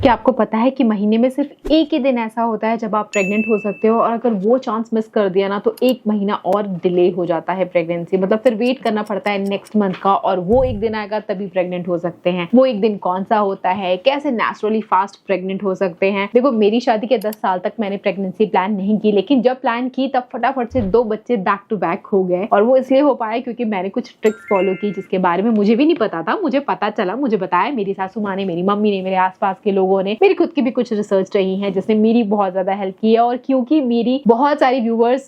क्या आपको पता है कि महीने में सिर्फ एक ही दिन ऐसा होता है जब आप प्रेग्नेंट हो सकते हो, और अगर वो चांस मिस कर दिया ना तो 1 महीना और डिले हो जाता है प्रेगनेंसी। मतलब फिर वेट करना पड़ता है नेक्स्ट मंथ का, और वो एक दिन आएगा तभी प्रेग्नेंट हो सकते हैं। वो एक दिन कौन सा होता है, कैसे नेचुरली फास्ट प्रेग्नेंट हो सकते हैं। देखो, मेरी शादी के 10 साल तक मैंने प्रेगनेंसी प्लान नहीं की, लेकिन जब प्लान की तब फटाफट से 2 बच्चे बैक टू बैक हो गए। और वो इसलिए हो पाया क्योंकि मैंने कुछ ट्रिक्स फॉलो की जिसके बारे में मुझे भी नहीं पता था। मुझे पता चला, मुझे बताया मेरी सासू माँ ने, मेरी मम्मी ने, मेरे आसपास के लोगों ने, मेरी खुद की भी कुछ रिसर्च रही है जिसने मेरी बहुत ज्यादा हेल्प की है। और क्योंकि मेरी बहुत सारी व्यूअर्स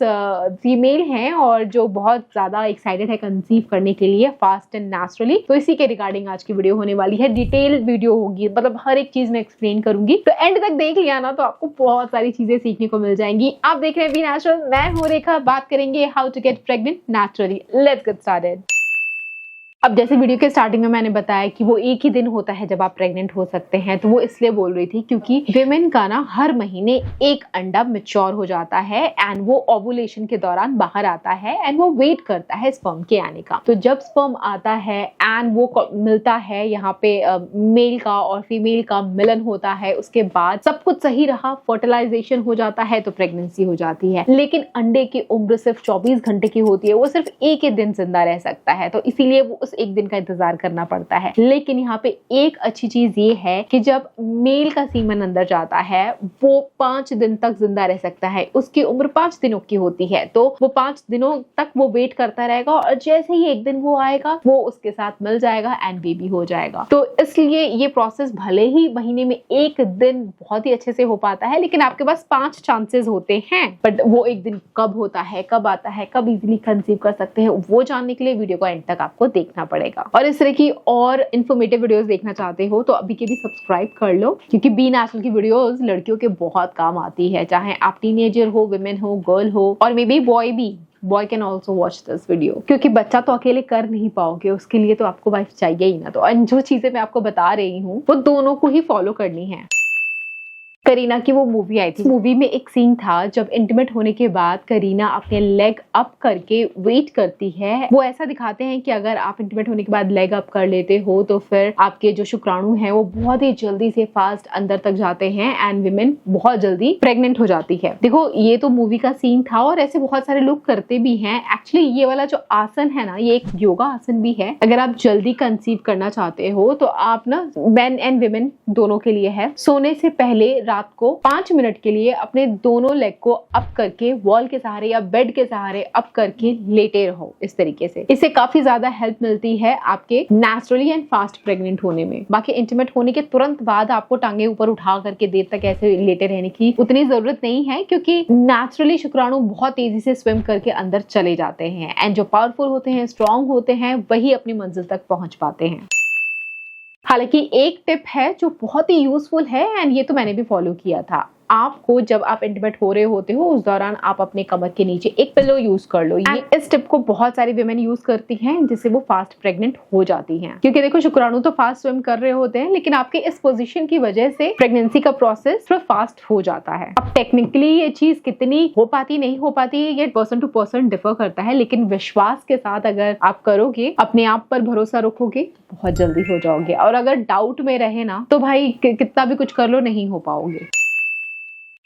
फीमेल हैं और जो बहुत ज्यादा एक्साइटेड है कंसीव करने के लिए फास्ट एंड नेचुरली, तो इसी के रिगार्डिंग आज की वीडियो होने वाली है। डिटेल वीडियो होगी, मतलब हर एक चीज मैं एक्सप्लेन करूंगी, तो एंड तक देख लिया ना तो आपको बहुत सारी चीजें सीखने को मिल जाएंगी। आप देख रहे हैं बी नेचुरल, मैं हूं रेखा। बात करेंगे how to get pregnant naturally. Let's get started. अब जैसे वीडियो के स्टार्टिंग में मैंने बताया कि वो एक ही दिन होता है जब आप प्रेग्नेंट हो सकते हैं, तो वो इसलिए बोल रही थी क्योंकि विमेन का ना हर महीने एक अंडा मैच्योर हो जाता है एंड वो ओवुलेशन के दौरान बाहर आता है एंड वो वेट करता है स्पर्म के आने का। तो जब स्पर्म आता है एंड वो मिलता है, यहाँ पे मेल का और फीमेल का मिलन होता है, उसके बाद सब कुछ सही रहा, फर्टिलाइजेशन हो जाता है तो प्रेगनेंसी हो जाती है। लेकिन अंडे की उम्र सिर्फ 24 घंटे की होती है, वो सिर्फ एक ही दिन जिंदा रह सकता है, तो इसीलिए वो एक दिन का इंतजार करना पड़ता है। लेकिन यहाँ पे एक अच्छी चीज ये है कि जब मेल का सीमन अंदर जाता है वो 5 दिन तक जिंदा रह सकता है। उसकी उम्र 5 दिनों की होती है, तो वो 5 दिनों तक वो वेट करता रहेगा और जैसे ही एक दिन वो आएगा वो उसके साथ मिल जाएगा एंड बेबी हो जाएगा। तो इसलिए ये प्रोसेस भले ही महीने में एक दिन बहुत ही अच्छे से हो पाता है, लेकिन आपके पास 5 चांसेस होते हैं। बट वो एक दिन कब होता है, कब आता है, कब इजीली कंसीव कर सकते हैं, वो जानने के लिए वीडियो को एंड तक आपको देखना पड़ेगा। और इस तरह की और इन्फॉर्मेटिव वीडियोस देखना चाहते हो तो अभी के भी सब्सक्राइब कर लो, क्योंकि बी नेचुरल की वीडियोस लड़कियों के बहुत काम आती है, चाहे आप टीनेजर हो, विमेन हो, गर्ल हो, और मे बी बॉय भी। Boy can also watch this video, क्योंकि बच्चा तो अकेले कर नहीं पाओगे, उसके लिए तो आपको वाइफ चाहिए ही ना। तो जो चीजें मैं आपको बता रही हूँ वो दोनों को ही फॉलो करनी है। करीना की वो मूवी आई थी, मूवी में एक सीन था जब इंटीमेट होने के बाद करीना अपने लेग अप करके वेट करती है। वो ऐसा दिखाते हैं कि अगर आप इंटीमेट होने के बाद लेग अप कर लेते हो तो फिर आपके जो शुक्राणु हैं वो बहुत ही जल्दी से फास्ट अंदर तक जाते हैं एंड विमेन बहुत जल्दी प्रेग्नेंट हो जाती है। देखो, ये तो मूवी का सीन था और ऐसे बहुत सारे लोग करते भी हैं। एक्चुअली ये वाला जो आसन है ना, ये एक योगा आसन भी है। अगर आप जल्दी कंसीव करना चाहते हो तो आप ना, मेन एंड विमेन दोनों के लिए है, सोने से पहले रात को 5 मिनट के लिए अपने दोनों लेग को अप करके वॉल के सहारे या बेड के सहारे अप करके लेटे रहो। इस तरीके से इससे काफी ज्यादा हेल्प मिलती है आपके नेचुरली एंड फास्ट प्रेग्नेंट होने में। बाकी इंटीमेट होने के तुरंत बाद आपको टांगे ऊपर उठा करके देर तक ऐसे लेटे रहने की उतनी जरूरत नहीं है, क्योंकि नेचुरली शुक्राणु बहुत तेजी से स्विम करके अंदर चले जाते हैं एंड जो पावरफुल होते हैं, स्ट्रॉन्ग होते हैं, वही अपनी मंजिल तक पहुंच पाते हैं। हालांकि एक टिप है जो बहुत ही यूजफुल है एंड ये तो मैंने भी फॉलो किया था। आपको जब आप इंटीमेट हो रहे होते हो उस दौरान आप अपने कमर के नीचे एक पिलो यूज कर लो। ये इस टिप को बहुत सारी विमेन यूज करती हैं जिससे वो फास्ट प्रेग्नेंट हो जाती हैं, क्योंकि देखो शुक्राणु तो फास्ट स्विम कर रहे होते हैं, लेकिन आपके इस पोजीशन की वजह से प्रेगनेंसी का प्रोसेस थोड़ा फास्ट हो जाता है। अब टेक्निकली ये चीज कितनी हो पाती नहीं हो पाती ये पर्सन टू पर्सन डिफर करता है, लेकिन विश्वास के साथ अगर आप करोगे, अपने आप पर भरोसा रखोगे, बहुत जल्दी हो जाओगे। और अगर डाउट में रहे ना तो भाई कितना भी कुछ कर लो, नहीं हो पाओगे।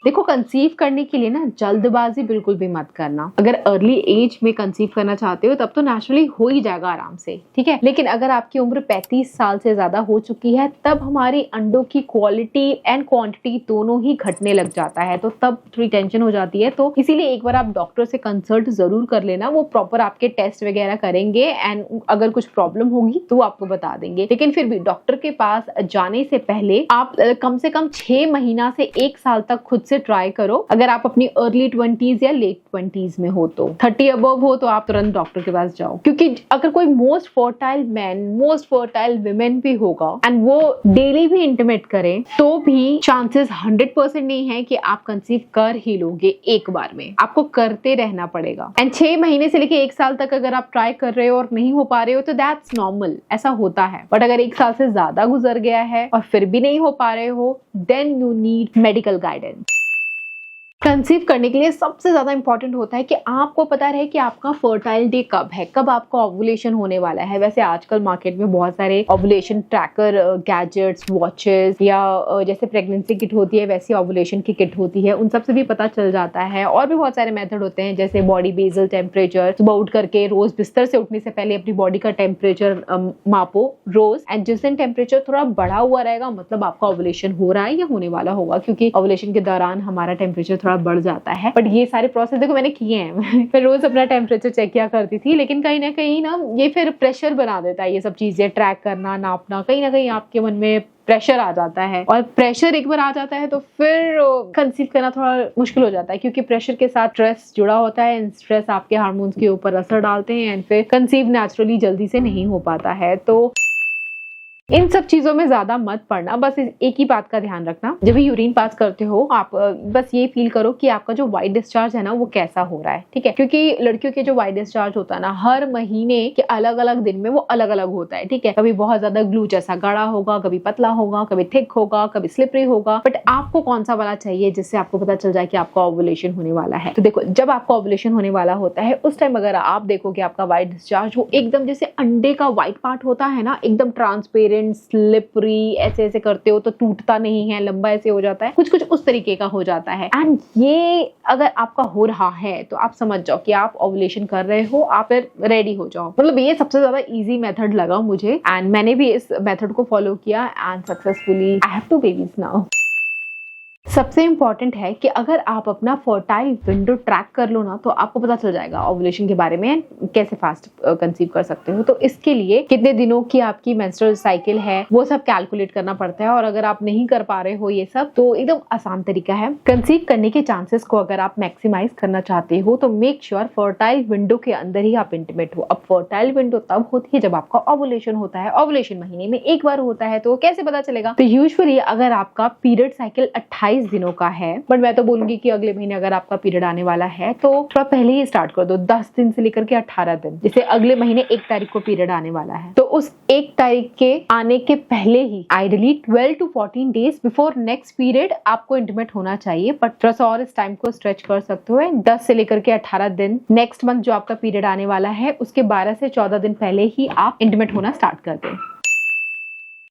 देखो, कंसीव करने के लिए ना जल्दबाजी बिल्कुल भी मत करना। अगर अर्ली एज में कंसीव करना चाहते हो तब तो नेचुरली हो ही जाएगा आराम से, ठीक है। लेकिन अगर आपकी उम्र 35 साल से ज्यादा हो चुकी है तब हमारी अंडों की क्वालिटी एंड क्वांटिटी दोनों ही घटने लग जाता है, तो तब थोड़ी टेंशन हो जाती है। तो इसीलिए एक बार आप डॉक्टर से कंसल्ट जरूर कर लेना, वो प्रॉपर आपके टेस्ट वगैरह करेंगे एंड अगर कुछ प्रॉब्लम होगी तो आपको बता देंगे। लेकिन फिर भी डॉक्टर के पास जाने से पहले आप कम से कम 6 महीना से 1 साल तक खुद से ट्राई करो। अगर आप अपनी अर्ली 20s या लेट 20s में हो तो 30 अबव हो तो आप तुरंत डॉक्टर के पास जाओ, क्योंकि अगर कोई most fertile man, most fertile women भी होगा एंड वो डेली भी इंटीमेट करे तो भी चांसेस 100% नहीं है कि आप कंसीव कर ही लोगे एक बार में। आपको करते रहना पड़ेगा एंड 6 महीने से लेके 1 साल तक अगर आप ट्राई कर रहे हो और नहीं हो पा रहे हो तो दैट्स नॉर्मल, ऐसा होता है। बट अगर 1 साल से ज्यादा गुजर गया है और फिर भी नहीं हो पा रहे हो, then you need medical guidance. Conceive करने के लिए सबसे ज्यादा इंपॉर्टेंट होता है कि आपको पता रहे कि आपका फर्टाइल डे कब है, कब आपका ओवुलेशन होने वाला है। वैसे आजकल मार्केट में बहुत सारे ओवुलेशन ट्रैकर गैजेट्स, वॉचेस या जैसे प्रेगनेंसी किट होती है वैसी ओवुलेशन की किट होती है, उन सब से भी पता चल जाता है। और भी बहुत सारे मेथड होते हैं जैसे बॉडी बेसल टेम्परेचर, सुबह उठ करके रोज बिस्तर से उठने से पहले अपनी बॉडी का टेम्परेचर मापो रोज, एंड जिस दिन टेम्परेचर थोड़ा बढ़ा हुआ रहेगा मतलब आपका ओवुलेशन हो रहा है या होने वाला होगा, क्योंकि ओवुलेशन के दौरान हमारा टेम्परेचर थोड़ा बढ़ जाता है। बट ये सारे प्रोसेस देखो मैंने किए हैं मैं रोज अपना टेम्परेचर चेक किया करती थी, लेकिन कहीं ना ये फिर प्रेशर बना देता है। ये सब चीजें ट्रैक करना, नापना, कहीं ना कहीं आपके मन में प्रेशर आ जाता है, और प्रेशर एक बार आ जाता है तो फिर कंसीव करना थोड़ा मुश्किल हो जाता है, क्योंकि प्रेशर के साथ स्ट्रेस जुड़ा होता है एंड स्ट्रेस आपके हार्मोन्स के ऊपर असर डालते हैं एंड फिर कंसीव नेचुरली जल्दी से नहीं हो पाता है। तो इन सब चीजों में ज्यादा मत पड़ना, बस एक ही बात का ध्यान रखना, जब भी यूरिन पास करते हो आप बस ये फील करो कि आपका जो व्हाइट डिस्चार्ज है ना वो कैसा हो रहा है, ठीक है। क्योंकि लड़कियों के जो व्हाइट डिस्चार्ज होता है ना हर महीने के अलग अलग दिन में वो अलग अलग होता है, ठीक है। कभी बहुत ज्यादा ग्लू जैसा गाढ़ा होगा, कभी पतला होगा, कभी थिक होगा, कभी स्लिपरी होगा, बट आपको कौन सा वाला चाहिए जिससे आपको पता चल जाए कि आपका ओवुलेशन होने वाला है। तो देखो जब आपका ओवुलेशन होने वाला होता है उस टाइम अगर आप देखो कि आपका व्हाइट डिस्चार्ज वो एकदम जैसे अंडे का व्हाइट पार्ट होता है ना, एकदम ट्रांसपेरेंट, स्लिपरी, ऐसे ऐसे करते हो तो टूटता नहीं है, लंबा ऐसे हो जाता है, कुछ कुछ उस तरीके का हो जाता है। एंड ये अगर आपका हो रहा है तो आप समझ जाओ कि आप ओवुलेशन कर रहे हो, आप फिर रेडी हो जाओ। मतलब ये सबसे ज्यादा इजी मेथड लगा मुझे एंड मैंने भी इस मेथड को फॉलो किया and successfully I have 2 babies now. सबसे इंपॉर्टेंट है कि अगर आप अपना फर्टाइल विंडो ट्रैक कर लो ना तो आपको पता चल जाएगा ओवुलेशन के बारे में, कैसे फास्ट कंसीव कर सकते हो। तो इसके लिए कितने दिनों की आपकी मेंस्ट्रुअल साइकिल है वो सब कैलकुलेट करना पड़ता है, और अगर आप नहीं कर पा रहे हो ये सब तो एकदम आसान तरीका है। कंसीव करने के चांसेस को अगर आप मैक्सिमाइज करना चाहते हो तो मेक श्योर फर्टाइल विंडो के अंदर ही आप इंटीमेट हो। अब फर्टाइल विंडो तब होती है जब आपका ओवुलेशन होता है, ओवुलेशन महीने में एक बार होता है, तो कैसे पता चलेगा। तो यूजुअली अगर आपका पीरियड साइकिल 28 दिनों का है, बट मैं तो बोलूंगी कि अगले महीने अगर आपका पीरियड आने वाला है तो थोड़ा पहले ही स्टार्ट कर दो, 10 दिन से लेकर के 18 दिन। जैसे अगले महीने 1 तारीख को पीरियड आने वाला है तो उस 1 तारीख के आने के पहले ही ideally 12 to 14 days before next period आपको इंटीमेट होना चाहिए। बट थोड़ा सा और इस टाइम को स्ट्रेच कर सकते हो, 10 से लेकर के 18 दिन नेक्स्ट मंथ जो आपका पीरियड आने वाला है उसके 12 से 14 दिन पहले ही आप इंटीमेट होना स्टार्ट कर दें।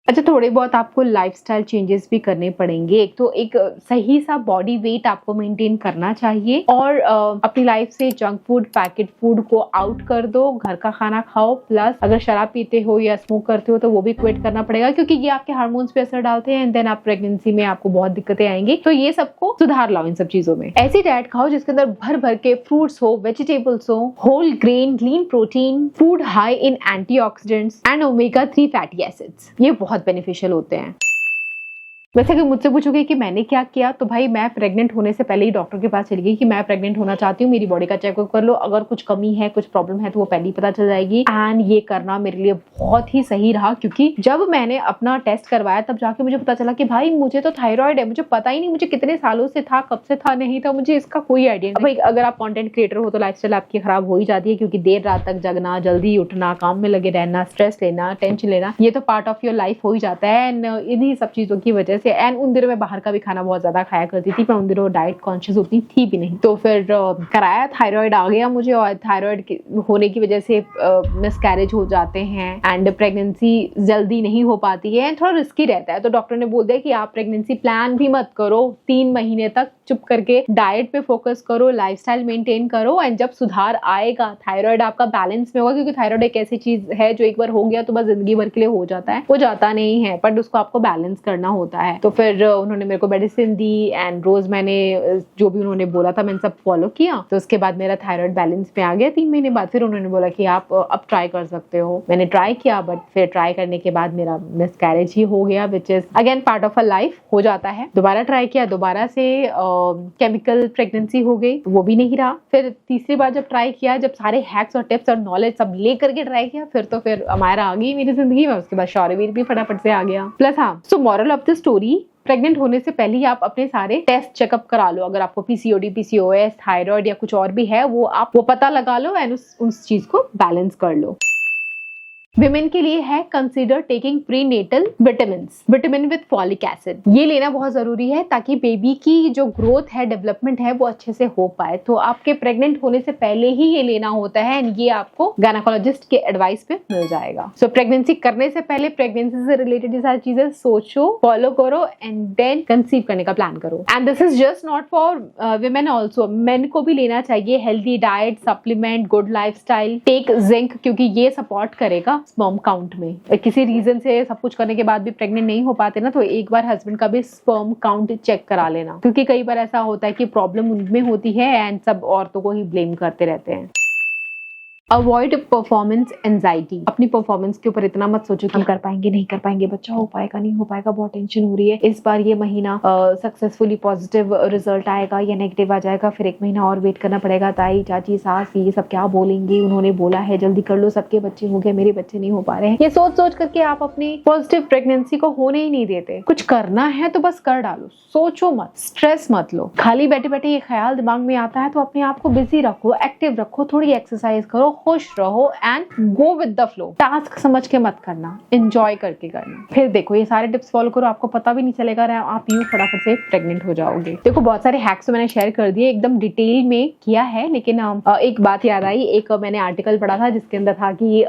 अच्छा, थोड़े बहुत आपको लाइफस्टाइल चेंजेस भी करने पड़ेंगे। एक तो एक सही सा बॉडी वेट आपको मेंटेन करना चाहिए, और अपनी लाइफ से जंक फूड, पैकेट फूड को आउट कर दो, घर का खाना खाओ। प्लस अगर शराब पीते हो या स्मोक करते हो तो वो भी क्विट करना पड़ेगा, क्योंकि ये आपके हार्मोन्स पे असर डालते हैं एंड देन आप प्रेगनेंसी में आपको बहुत दिक्कतें आएंगी। तो ये सबको सुधार लाओ इन सब चीजों में। ऐसी डाइट खाओ जिसके अंदर भर भर के फ्रूट्स हो, वेजिटेबल्स हो, whole grain, lean protein, food high in antioxidants and omega 3 fatty acids. ये बहुत बेनिफिशियल होते हैं। वैसे अगर मुझसे पूछोगे कि मैंने क्या किया, तो भाई मैं प्रेग्नेंट होने से पहले ही डॉक्टर के पास चली गई कि मैं प्रेग्नेंट होना चाहती हूँ, मेरी बॉडी का चेकअप कर लो, अगर कुछ कमी है, कुछ प्रॉब्लम है तो वो पहले ही पता चल जाएगी। एंड ये करना मेरे लिए बहुत ही सही रहा, क्योंकि जब मैंने अपना टेस्ट करवाया तब जाके मुझे पता चला कि भाई मुझे तो थायराइड है। मुझे पता ही नहीं मुझे कितने सालों से था, कब से था, नहीं था, मुझे इसका कोई आइडिया नहीं। भाई अगर आप कंटेंट क्रिएटर हो तो लाइफस्टाइल आपकी खराब हो ही जाती है, क्योंकि देर रात तक जगना, जल्दी उठना, काम में लगे रहना, स्ट्रेस लेना, टेंशन लेना, ये तो पार्ट ऑफ योर लाइफ हो ही जाता है। एंड इन्हीं सब चीजों की वजह से, एंड उन दिनों में बाहर का भी खाना बहुत ज्यादा खाया करती थी, मैं उन दिनों डाइट कॉन्शियस उतनी थी भी नहीं। तो फिर कराया, थायराइड आ गया मुझे, और थायराइड होने की वजह से मिसकैरेज हो जाते हैं एंड प्रेगनेंसी जल्दी नहीं हो पाती है, थोड़ा रिस्की रहता है। तो डॉक्टर ने बोल दिया कि आप प्रेगनेंसी प्लान भी मत करो, 3 महीने तक चुप करके डाइट पे फोकस करो, लाइफस्टाइल मेंटेन करो, एंड जब सुधार आएगा, थायराइड आपका बैलेंस में होगा, क्योंकि थायराइड एक ऐसी चीज है जो एक बार हो गया तो बस जिंदगी भर के लिए हो जाता है, वो जाता नहीं है, बट उसको आपको बैलेंस करना होता है। तो फिर उन्होंने मेरे को मेडिसिन दी एंड रोज मैंने जो भी उन्होंने बोला था मैंने सब फॉलो किया। तो उसके बाद मेरा थायराइड बैलेंस में आ गया 3 महीने बाद। फिर उन्होंने बोला कि आप अब ट्राई कर सकते हो। मैंने ट्राई किया, बट फिर ट्राई करने के बाद मेरा मिसकैरेज ही हो गया, which is again part of a life, हो जाता है। दोबारा ट्राई किया, दोबारा से केमिकल प्रेगनेंसी हो गई, वो भी नहीं रहा। फिर तीसरी बार जब ट्राई किया, जब सारे हैक्स और टिप्स और नॉलेज सब ले करके ट्राई किया, फिर तो फिर अमायरा आ गई मेरी जिंदगी में। उसके बाद शौर्यवीर भी फटाफट से आ गया। प्लस हाँ, so moral of the story, pregnant होने से पहले ही आप अपने सारे टेस्ट चेकअप करा लो। अगर आपको पीसीओडी, पीसीओएस, थायराइड या कुछ और भी है, वो आप पता लगा लो एंड उस चीज को बैलेंस कर लो। विमेन के लिए है consider taking prenatal vitamin with folic acid. ये लेना बहुत जरूरी है ताकि बेबी की जो ग्रोथ है, डेवलपमेंट है, वो अच्छे से हो पाए। तो आपके प्रेग्नेंट होने से पहले ही ये लेना होता है एंड ये आपको गायनेकोलॉजिस्ट के एडवाइस पे मिल जाएगा। सो प्रेगनेंसी करने से पहले प्रेगनेंसी से रिलेटेड ये सारी चीजें सोचो, फॉलो करो एंड देन कंसीव करने का प्लान करो। And this is just not for women also, men को भी लेना चाहिए। Healthy diet, supplement, good lifestyle, take zinc, क्योंकि ये सपोर्ट करेगा स्पर्म काउंट में। किसी रीजन से सब कुछ करने के बाद भी प्रेग्नेंट नहीं हो पाते ना, तो एक बार हस्बैंड का भी स्पर्म काउंट चेक करा लेना, क्योंकि कई बार ऐसा होता है कि प्रॉब्लम उनमें होती है एंड सब औरतों को ही ब्लेम करते रहते हैं। Avoid performance anxiety. अपनी परफॉर्मेंस के ऊपर इतना मत सोचो कि हम कर पाएंगे नहीं कर पाएंगे, बच्चा हो पाएगा नहीं हो पाएगा, बहुत टेंशन हो रही है, इस बार ये महीना सक्सेसफुली पॉजिटिव रिजल्ट आएगा या नेगेटिव आ जाएगा, फिर एक महीना और वेट करना पड़ेगा, ताई चाची सास ये सब क्या बोलेंगे, उन्होंने बोला है जल्दी कर लो, सबके बच्चे हो गए, मेरे बच्चे नहीं हो पा रहे हैं। ये सोच सोच करके आप अपनी पॉजिटिव प्रेगनेंसी को होने ही नहीं देते। कुछ करना है तो बस कर डालो, सोचो मत, स्ट्रेस मत लो। खाली बैठे बैठे ये ख्याल दिमाग में आता है तो अपने आप को बिजी रखो, एक्टिव रखो, थोड़ी एक्सरसाइज करो, खुश रहो and go with the flow. Task समझ के मत करना, एंजॉय करके करना। फिर देखो ये सारे टिप्स फॉलो करो, आपको पता भी नहीं चलेगा, आप यूं फटाफट से प्रेग्नेंट हो जाओगे। देखो बहुत सारे हैक्स तो मैंने शेयर कर दिए, एकदम डिटेल में किया है, लेकिन एक बात याद आई, एक मैंने आर्टिकल पढ़ा था जिसके अंदर था कि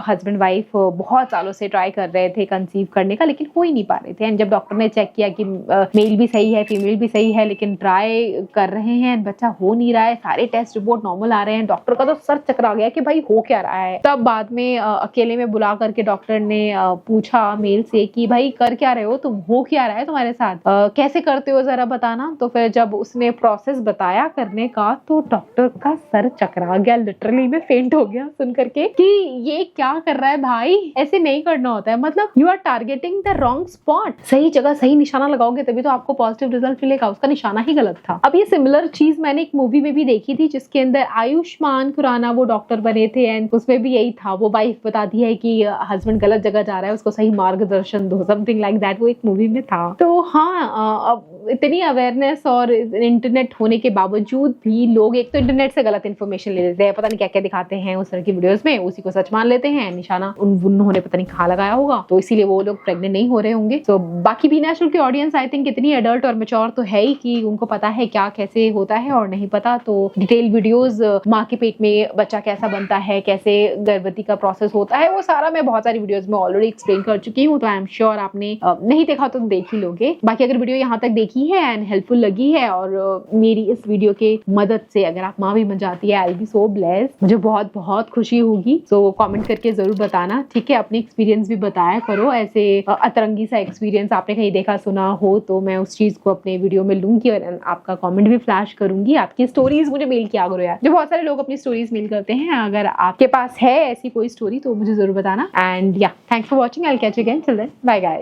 हस्बैंड वाइफ बहुत सालों से ट्राई कर रहे थे कंसीव करने का, लेकिन हो ही नहीं पा रहे थे। एंड जब डॉक्टर ने चेक किया कि मेल भी सही है, फीमेल भी सही है, लेकिन ट्राई कर रहे हैं, बच्चा हो नहीं रहा है, सारे टेस्ट रिपोर्ट नॉर्मल आ रहे हैं, डॉक्टर का तो सर चकरा गया कि भाई हो क्या रहा है। तब बाद में अकेले में बुला करके डॉक्टर ने पूछा मेल से कि भाई कर क्या रहे हो तुम, हो क्या रहा है तुम्हारे साथ, कैसे करते हो जरा बताना। तो फिर जब उसने प्रोसेस बताया करने का तो डॉक्टर का सर चकरा गया, लिटरली में फेंट हो गया सुन करके कि ये क्या कर रहा है भाई, ऐसे नहीं करना होता है, मतलब you are targeting the wrong spot. सही जगह सही निशाना लगाओगे तभी तो आपको पॉजिटिव रिजल्ट मिलेगा, उसका निशाना ही गलत था। अब ये सिमिलर चीज मैंने एक मूवी में भी देखी थी जिसके अंदर आयुष्मान खुराना वो डॉक्टर बने थे एंड उसमें भी यही था, वो वाइफ बताती है कि हस्बैंड गलत जगह जा रहा है, उसको सही मार्गदर्शन दो, समथिंग लाइक दैट, वो एक मूवी में था। तो हाँ, अब इतनी अवेयरनेस और इंटरनेट होने के बावजूद भी लोग एक तो इंटरनेट से गलत इन्फॉर्मेशन ले लेते हैं, पता नहीं क्या क्या दिखाते हैं उस तरह की वीडियोस में, उसी को सच मान लेते हैं, निशाना उन्होंने पता नहीं कहाँ लगाया होगा, तो इसीलिए वो लोग प्रेग्नेंट नहीं हो रहे होंगे। तो बाकी भी नेचुरल की ऑडियंस आई थिंक इतनी एडल्ट और मैच्योर तो है ही कि उनको पता है क्या कैसे होता है, और नहीं पता तो डिटेल वीडियोस, माँ के पेट में बच्चा कैसा बनता है, कैसे गर्भवती का प्रोसेस होता है, वो सारा मैं बहुत सारी वीडियोस में ऑलरेडी एक्सप्लेन कर चुकी हूँ, तो आई एम श्योर आपने नहीं देखा तो देख ही लोगे। बाकी अगर वीडियो यहाँ तक देखी है एंड हेल्पफुल लगी है और मेरी इस वीडियो के मदद से अगर आप माँ भी बन जाती है, I will be so blessed, मुझे बहुत बहुत खुशी होगी। सो कमेंट करके जरूर बताना, ठीक है, अपने एक्सपीरियंस भी बताया करो, ऐसे अतरंगी सा एक्सपीरियंस आपने कहीं देखा सुना हो तो मैं उस चीज को अपने वीडियो में लूंगी और आपका कमेंट भी फ्लैश करूंगी। आपकी स्टोरीज मुझे मेल किया करो यार, जो बहुत सारे लोग अपनी स्टोरीज मेल करते हैं, अगर आपके पास है ऐसी कोई स्टोरी तो मुझे जरूर बताना। एंड या thanks for watching, I will catch you again, till then bye guys.